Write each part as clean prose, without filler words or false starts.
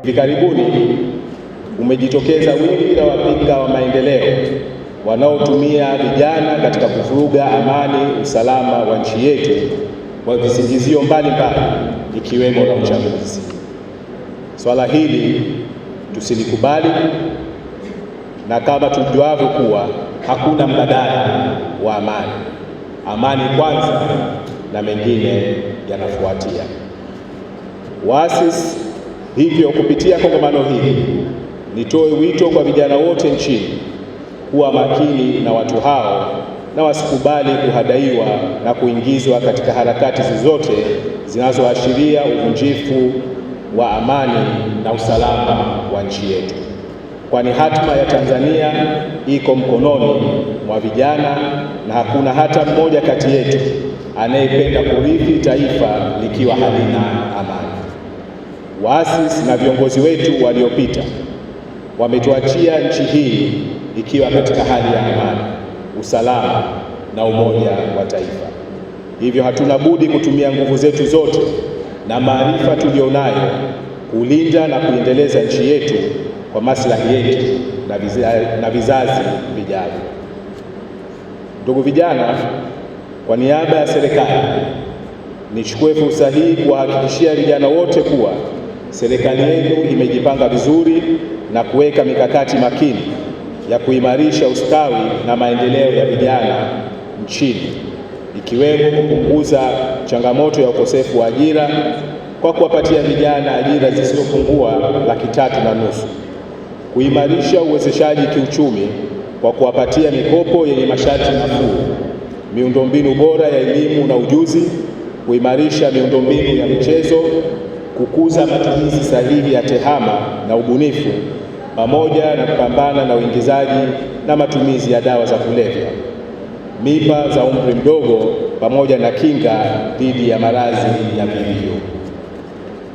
Hivi karibuni umejitokeza wingi la wapinga wa maendeleo wanaotumia vijana katika kuvuruga amani, usalama wa nchi yetu kwa visingizio mbalimbali ikiwemo na uchaguzi. Swala hili tusilikubali, na kama tujuavyo kuwa hakuna mbadala wa amani. Amani kwanza na mengine yanafuatia. Waasisi hivyo, kupitia kongamano hili, nitoe wito kwa vijana wote nchini kuwa makini na watu hao na wasikubali kuhadaiwa na kuingizwa katika harakati zozote zinazoashiria uvunjifu wa amani na usalama wa nchi yetu, kwani hatima ya Tanzania iko mkononi mwa vijana na hakuna hata mmoja kati yetu anayependa kurithi taifa likiwa halina amani. Waasisi na viongozi wetu waliopita wametuachia nchi hii ikiwa katika hali ya amani, usalama na umoja wa taifa. Hivyo hatuna budi kutumia nguvu zetu zote na maarifa tulionayo kulinda na kuendeleza nchi yetu kwa maslahi yetu na vizazi vijavyo. Ndugu vijana, kwa niaba ya serikali nichukue fursa hii kuwahakikishia vijana wote kuwa serikali yenu imejipanga vizuri na kuweka mikakati makini ya kuimarisha ustawi na maendeleo ya vijana nchini, ikiwemo kupunguza changamoto ya ukosefu wa ajira kwa kuwapatia vijana ajira zisizopungua 350,000, kuimarisha uwezeshaji kiuchumi kwa kuwapatia mikopo yenye masharti nafuu, miundombinu bora ya elimu na ujuzi, kuimarisha miundombinu ya michezo, kukuza matumizi sahihi ya tehama na ubunifu, pamoja na kupambana na uingizaji na matumizi ya dawa za kulevya, mimba za umri mdogo, pamoja na kinga dhidi ya maradhi ya VVU.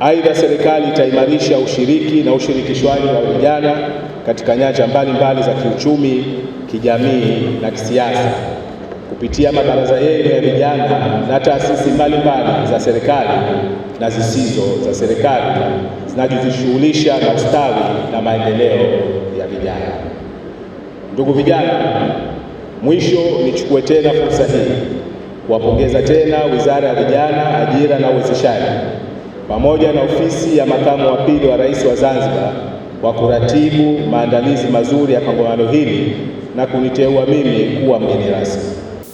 Aidha, serikali itaimarisha ushiriki na ushirikishwaji wa vijana katika nyanja mbalimbali za kiuchumi, kijamii na kisiasa kupitia mabaraza yenu ya vijana na taasisi mbalimbali za serikali na zisizo za serikali zinazojishughulisha na ustawi na maendeleo ya vijana. Ndugu vijana, mwisho nichukue tena fursa hii kuwapongeza tena Wizara ya Vijana, Ajira na Uwezeshaji pamoja na Ofisi ya Makamu wa Pili wa Rais wa Zanzibar kwa kuratibu maandalizi mazuri ya kongamano hili na kuniteua mimi kuwa mgeni rasmi.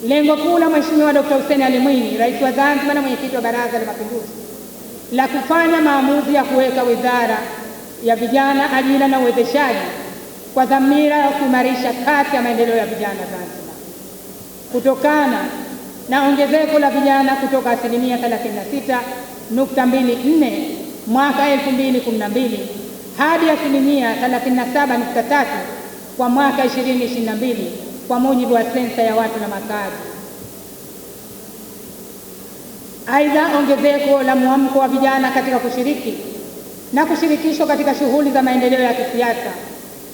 Lengo kuu la Mheshimiwa Dkt. Hussein Ali Mwinyi, Rais wa Zanzibar na Mwenyekiti wa Baraza la Mapinduzi, la kufanya maamuzi ya kuweka Wizara ya Vijana, Ajira na Uwezeshaji kwa dhamira ya kuimarisha kasi ya maendeleo ya vijana Zanzibar, kutokana na ongezeko la vijana kutoka asilimia 36.24 mwaka 2012 hadi asilimia 37.3 kwa mwaka 2022 kwa mujibu wa sensa ya watu na makazi. Aidha, ongezeko la mwamko wa vijana katika kushiriki na kushirikishwa katika shughuli za maendeleo ya kisiasa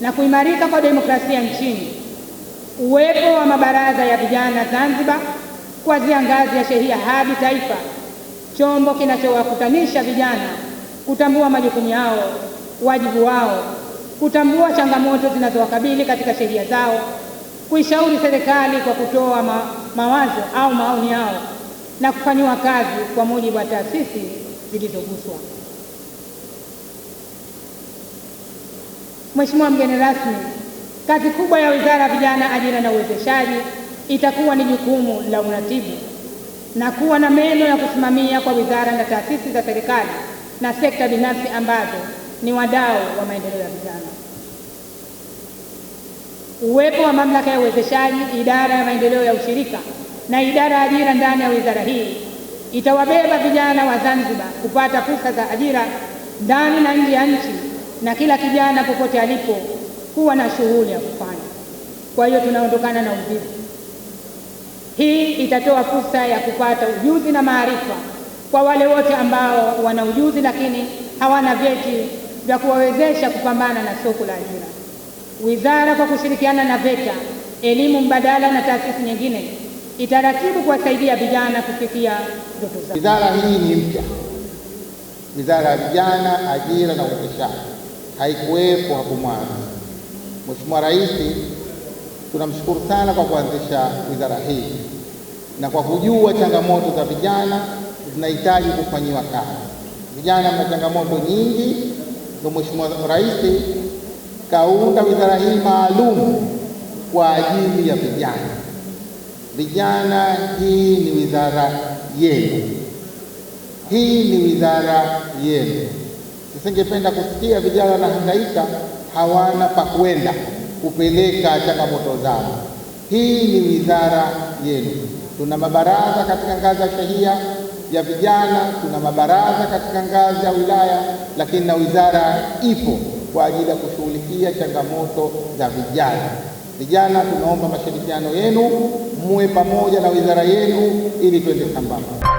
na kuimarika kwa demokrasia nchini, uwepo wa mabaraza ya vijana Zanzibar kuanzia ngazi ya shehia hadi taifa, chombo kinachowakutanisha vijana kutambua majukumu yao, wajibu wao, kutambua changamoto zinazowakabili katika shehia zao, kuishauri serikali kwa kutoa mawazo au maoni yao na kufanyiwa kazi kwa mujibu wa taasisi zilizoguswa. Mheshimiwa mgeni rasmi, kazi kubwa ya Wizara ya Vijana, Ajira na Uwezeshaji itakuwa ni jukumu la uratibu na kuwa na meno ya kusimamia kwa wizara na taasisi za serikali na sekta binafsi ambazo ni wadau wa maendeleo ya vijana. Uwepo wa Mamlaka ya Uwezeshaji, Idara ya Maendeleo ya Ushirika na Idara ya Ajira ndani ya wizara hii itawabeba vijana wa Zanzibar kupata fursa za ajira ndani na nje ya nchi, na kila kijana popote alipo kuwa na shughuli ya kufanya. Kwa hiyo tunaondokana na uvivu. Hii itatoa fursa ya kupata ujuzi na maarifa kwa wale wote ambao wana ujuzi lakini hawana vyeti vya kuwawezesha kupambana na soko la ajira. Wizara kwa kushirikiana na VETA, elimu mbadala na taasisi nyingine itaratibu kuwasaidia vijana kufikia ndoto zao. Wizara hii ni mpya, Wizara ya Vijana, Ajira na Uwezeshaji. haikuwepo hapo mwanzo. Mheshimiwa Rais, tunamshukuru sana kwa kuanzisha wizara hii na kwa kujua changamoto za vijana zinahitaji kufanyiwa kazi. Vijana mna changamoto nyingi, ndio Mheshimiwa Rais kaunda wizara hii maalum kwa ajili ya vijana. Vijana, hii ni wizara yenu, hii ni wizara yenu. Nisingependa kusikia vijana wanahangaika hawana pa kwenda kupeleka changamoto zao. Hii ni wizara yenu. Tuna mabaraza katika ngazi ya shehia ya vijana, tuna mabaraza katika ngazi ya wilaya, lakini na wizara ipo kwa ajili ya kushughulikia changamoto za vijana. Vijana, tunaomba mashirikiano yenu, muwe pamoja na wizara yenu ili twende sambamba.